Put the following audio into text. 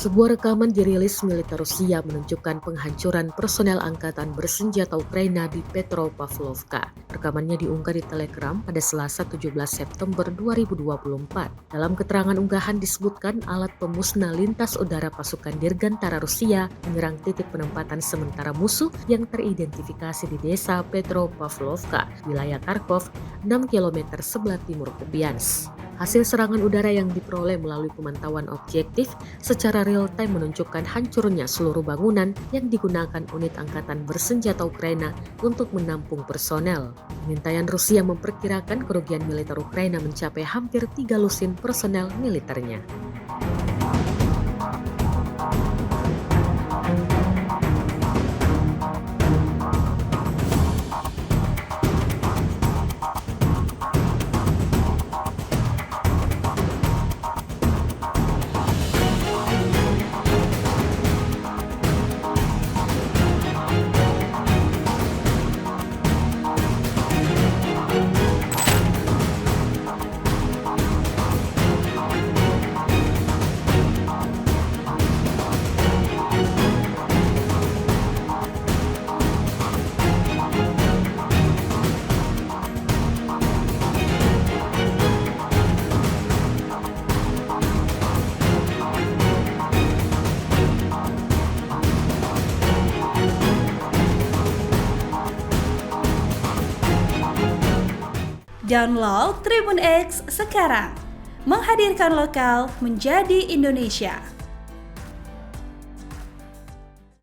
Sebuah rekaman dirilis militer Rusia menunjukkan penghancuran personel angkatan bersenjata Ukraina di Petropavlovka. Rekamannya diunggah di Telegram pada Selasa 17 September 2024. Dalam keterangan unggahan disebutkan alat pemusnah lintas udara pasukan Dirgantara Rusia menyerang titik penempatan sementara musuh yang teridentifikasi di desa Petropavlovka, wilayah Kharkov, 6 km sebelah timur Kupiansk. Hasil serangan udara yang diperoleh melalui pemantauan objektif secara real-time menunjukkan hancurnya seluruh bangunan yang digunakan unit angkatan bersenjata Ukraina untuk menampung personel. Pengintaian Rusia memperkirakan kerugian militer Ukraina mencapai hampir 3 lusin personel militernya. Download Tribun X sekarang, menghadirkan lokal menjadi Indonesia.